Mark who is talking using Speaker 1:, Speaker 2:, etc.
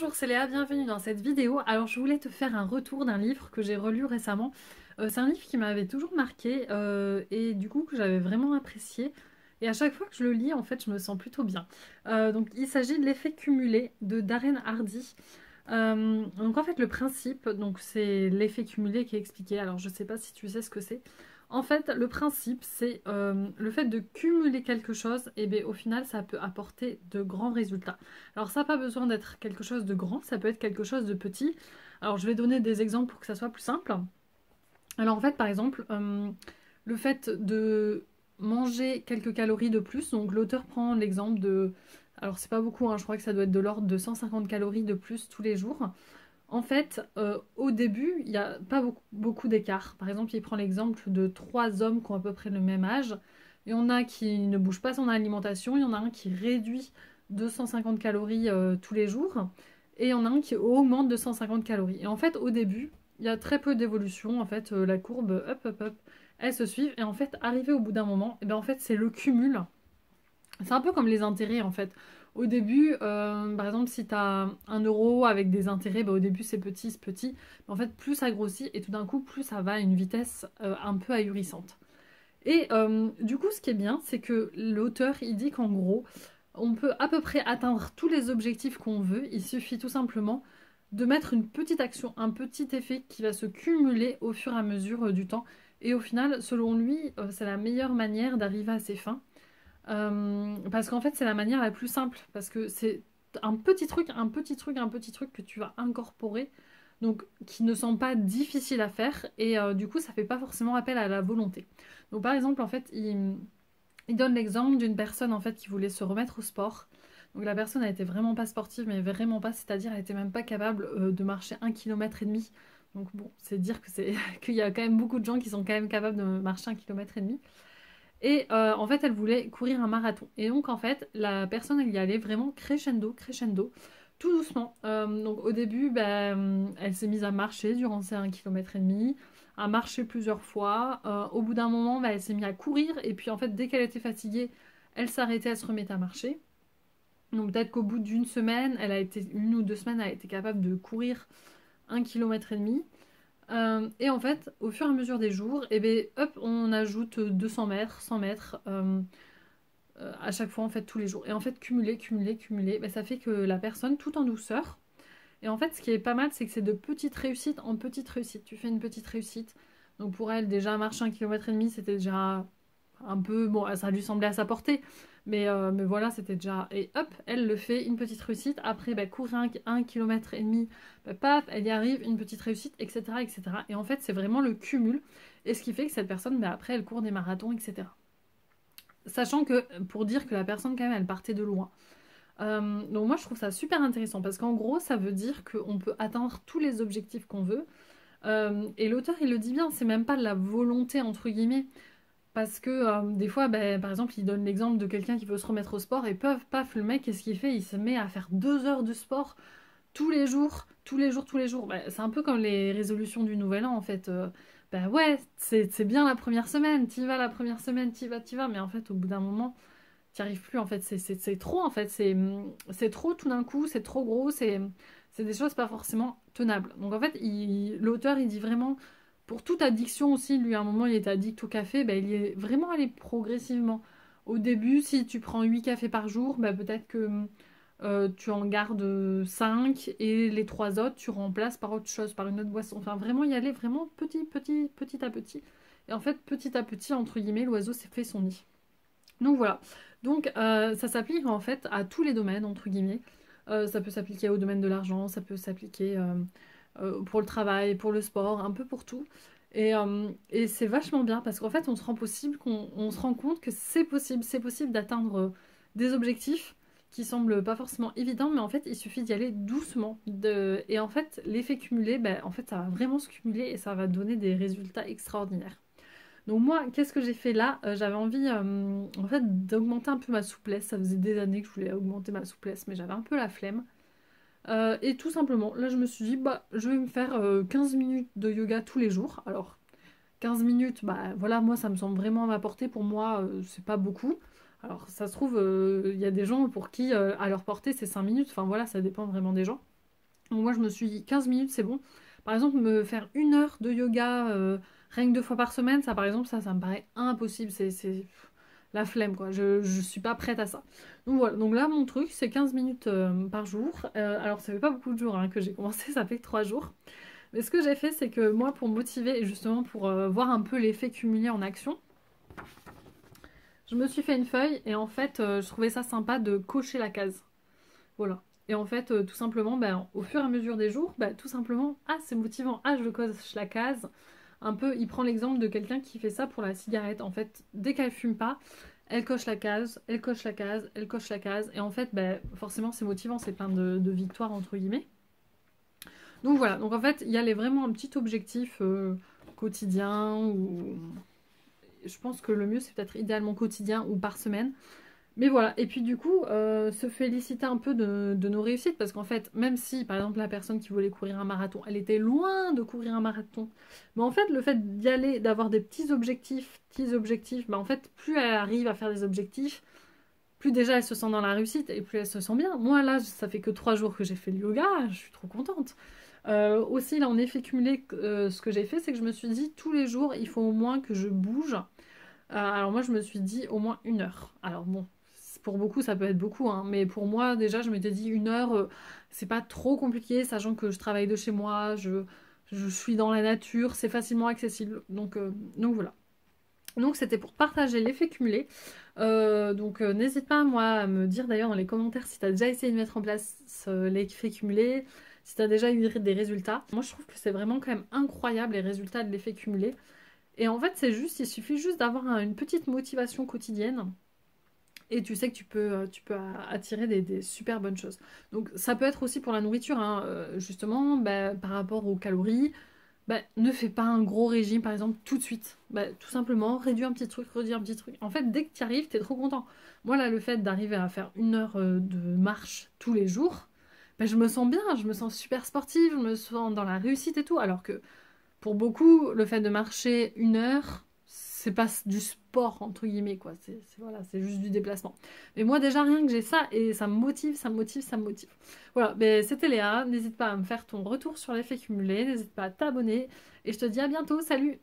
Speaker 1: Bonjour, c'est Léa, bienvenue dans cette vidéo. Alors je voulais te faire un retour d'un livre que j'ai relu récemment. C'est un livre qui m'avait toujours marqué et du coup que j'avais vraiment apprécié. Et à chaque fois que je le lis, en fait, je me sens plutôt bien. Donc il s'agit de l'effet cumulé de Darren Hardy. Donc en fait le principe, donc c'est l'effet cumulé qui est expliqué. Alors je sais pas si tu sais ce que c'est. En fait le principe c'est le fait de cumuler quelque chose et bien au final ça peut apporter de grands résultats. Alors ça n'a pas besoin d'être quelque chose de grand, ça peut être quelque chose de petit. Alors je vais donner des exemples pour que ça soit plus simple. Alors en fait par exemple le fait de manger quelques calories de plus, donc l'auteur prend l'exemple de... Alors c'est pas beaucoup, hein, je crois que ça doit être de l'ordre de 150 calories de plus tous les jours. En fait, au début, il n'y a pas beaucoup d'écart. Par exemple, il prend l'exemple de trois hommes qui ont à peu près le même âge. Il y en a qui ne bougent pas son alimentation, il y en a un qui réduit 250 calories tous les jours, et il y en a un qui augmente de 150 calories. Et en fait, au début, il y a très peu d'évolution. En fait, la courbe, hop, hop, hop, elles se suivent. Et en fait, arrivé au bout d'un moment, et bien en fait, c'est le cumul. C'est un peu comme les intérêts en fait. Au début, par exemple, si tu as 1 euro avec des intérêts, bah, au début c'est petit, c'est petit. Mais en fait, plus ça grossit et tout d'un coup, plus ça va à une vitesse un peu ahurissante. Et du coup, ce qui est bien, c'est que l'auteur, il dit qu'en gros, on peut à peu près atteindre tous les objectifs qu'on veut. Il suffit tout simplement de mettre une petite action, un petit effet qui va se cumuler au fur et à mesure du temps. Et au final, selon lui, c'est la meilleure manière d'arriver à ses fins. Parce qu'en fait, c'est la manière la plus simple. Parce que c'est un petit truc, un petit truc, un petit truc que tu vas incorporer. Donc, qui ne sont pas difficiles à faire. Et du coup, ça fait pas forcément appel à la volonté. Donc, par exemple, en fait, il donne l'exemple d'une personne en fait qui voulait se remettre au sport. Donc, la personne elle était vraiment pas sportive, mais vraiment pas. C'est-à-dire, elle était même pas capable de marcher 1,5 km. Donc, bon, c'est dire que c'est qu'il y a quand même beaucoup de gens qui sont quand même capables de marcher 1,5 km. Et en fait, elle voulait courir un marathon. Et donc, en fait, la personne, elle y allait vraiment crescendo, crescendo, tout doucement. Donc, au début, ben, elle s'est mise à marcher durant ces 1,5 km, à marcher plusieurs fois. Au bout d'un moment, ben, elle s'est mise à courir. Et puis, en fait, dès qu'elle était fatiguée, elle s'arrêtait, elle se remettait à marcher. Donc, peut-être qu'au bout d'une semaine, 1 ou 2 semaines, elle a été capable de courir 1,5 km. Et en fait, au fur et à mesure des jours, et ben, hop, on ajoute 200 mètres, 100 mètres à chaque fois, en fait, tous les jours. Et en fait, cumuler, cumuler, cumuler, ben, ça fait que la personne, tout en douceur. Et en fait, ce qui est pas mal, c'est que c'est de petites réussites en petites réussites. Tu fais une petite réussite. Donc pour elle, déjà, marcher 1,5 km, c'était déjà un peu... Bon, ça lui semblait à sa portée. Mais voilà, c'était déjà... Et hop, elle le fait, une petite réussite. Après, bah, courir 1,5 km, bah, paf, elle y arrive, une petite réussite, etc., etc. Et en fait, c'est vraiment le cumul. Et ce qui fait que cette personne, bah, après, elle court des marathons, etc. Sachant que, pour dire que la personne, quand même, elle partait de loin. Donc moi, je trouve ça super intéressant. Parce qu'en gros, ça veut dire qu'on peut atteindre tous les objectifs qu'on veut. Et l'auteur, il le dit bien, c'est même pas de la volonté, entre guillemets. Parce que des fois, ben, par exemple, il donne l'exemple de quelqu'un qui veut se remettre au sport et paf, paf, le mec, qu'est-ce qu'il fait? Il se met à faire 2 heures de sport tous les jours, tous les jours, tous les jours. Ben, c'est un peu comme les résolutions du nouvel an en fait. Ben ouais, c'est bien la première semaine, t'y vas la première semaine, t'y vas, mais en fait, au bout d'un moment, t'y arrives plus en fait. C'est trop en fait, c'est trop tout d'un coup, c'est trop gros, c'est des choses pas forcément tenables. Donc en fait, l'auteur, il dit vraiment pour toute addiction aussi, lui, à un moment, il était addict au café, ben, il y est vraiment allé progressivement. Au début, si tu prends 8 cafés par jour, ben, peut-être que tu en gardes 5 et les 3 autres, tu remplaces par autre chose, par une autre boisson. Enfin, vraiment y aller vraiment petit, petit, petit à petit. Et en fait, petit à petit, entre guillemets, l'oiseau s'est fait son nid. Donc voilà. Donc ça s'applique en fait à tous les domaines, entre guillemets. Ça peut s'appliquer au domaine de l'argent, ça peut s'appliquer pour le travail, pour le sport, un peu pour tout. Et c'est vachement bien parce qu'en fait, on se rend compte que c'est possible d'atteindre des objectifs qui semblent pas forcément évidents, mais en fait, il suffit d'y aller doucement. Et en fait, l'effet cumulé, ben, en fait, ça va vraiment se cumuler et ça va donner des résultats extraordinaires. Donc moi, qu'est-ce que j'ai fait là? J'avais envie en fait d'augmenter un peu ma souplesse. Ça faisait des années que je voulais augmenter ma souplesse, mais j'avais un peu la flemme. Et tout simplement, là je me suis dit, bah je vais me faire 15 minutes de yoga tous les jours. Alors 15 minutes, bah voilà, moi ça me semble vraiment à ma portée. Pour moi, c'est pas beaucoup. Alors ça se trouve, il y a des gens pour qui à leur portée c'est 5 minutes. Enfin voilà, ça dépend vraiment des gens. Donc moi je me suis dit 15 minutes c'est bon. Par exemple me faire 1 heure de yoga rien que 2 fois par semaine, ça par exemple ça me paraît impossible, c'est la flemme quoi, je suis pas prête à ça. Donc voilà, donc là mon truc c'est 15 minutes par jour. Alors ça fait pas beaucoup de jours hein, que j'ai commencé, ça fait que 3 jours. Mais ce que j'ai fait c'est que moi pour me motiver et justement pour voir un peu l'effet cumulé en action, je me suis fait une feuille et en fait je trouvais ça sympa de cocher la case. Voilà. Et en fait, tout simplement, ben, au fur et à mesure des jours, ben, tout simplement, ah c'est motivant, ah je coche la case. Un peu, il prend l'exemple de quelqu'un qui fait ça pour la cigarette. En fait, dès qu'elle fume pas, elle coche la case, elle coche la case, elle coche la case. Et en fait, ben, forcément, c'est motivant, c'est plein de victoires entre guillemets. Donc voilà, donc en fait, il y a vraiment un petit objectif quotidien ou je pense que le mieux c'est peut-être idéalement quotidien ou par semaine. Mais voilà, et puis du coup, se féliciter un peu de nos réussites, parce qu'en fait, même si, par exemple, la personne qui voulait courir un marathon, elle était loin de courir un marathon, mais en fait, le fait d'y aller, d'avoir des petits objectifs, bah en fait, plus elle arrive à faire des objectifs, plus déjà elle se sent dans la réussite, et plus elle se sent bien. Moi, là, ça fait que 3 jours que j'ai fait le yoga, je suis trop contente. Aussi, là, en effet cumulé, ce que j'ai fait, c'est que je me suis dit, tous les jours, il faut au moins que je bouge. Alors moi je me suis dit au moins 1 heure. Alors bon, pour beaucoup ça peut être beaucoup, hein, mais pour moi déjà je m'étais dit 1 heure, c'est pas trop compliqué, sachant que je travaille de chez moi, je suis dans la nature, c'est facilement accessible. Donc voilà. Donc c'était pour partager l'effet cumulé. Donc n'hésite pas moi à me dire d'ailleurs dans les commentaires si tu as déjà essayé de mettre en place l'effet cumulé, si tu as déjà eu des résultats. Moi je trouve que c'est vraiment quand même incroyable les résultats de l'effet cumulé. Et en fait, il suffit juste d'avoir une petite motivation quotidienne et tu sais que tu peux attirer des super bonnes choses. Donc ça peut être aussi pour la nourriture, hein, justement, bah, par rapport aux calories, bah, ne fais pas un gros régime par exemple tout de suite. Bah, tout simplement, réduis un petit truc, réduis un petit truc. En fait, dès que tu y arrives, t'es trop content. Moi là, le fait d'arriver à faire 1 heure de marche tous les jours, bah, je me sens bien, je me sens super sportive, je me sens dans la réussite et tout, alors que pour beaucoup, le fait de marcher 1 heure, c'est pas du sport, entre guillemets, quoi. Voilà, c'est juste du déplacement. Mais moi, déjà, rien que j'ai ça, et ça me motive, ça me motive, ça me motive. Voilà, ben, c'était Léa. N'hésite pas à me faire ton retour sur l'effet cumulé, n'hésite pas à t'abonner, et je te dis à bientôt, salut!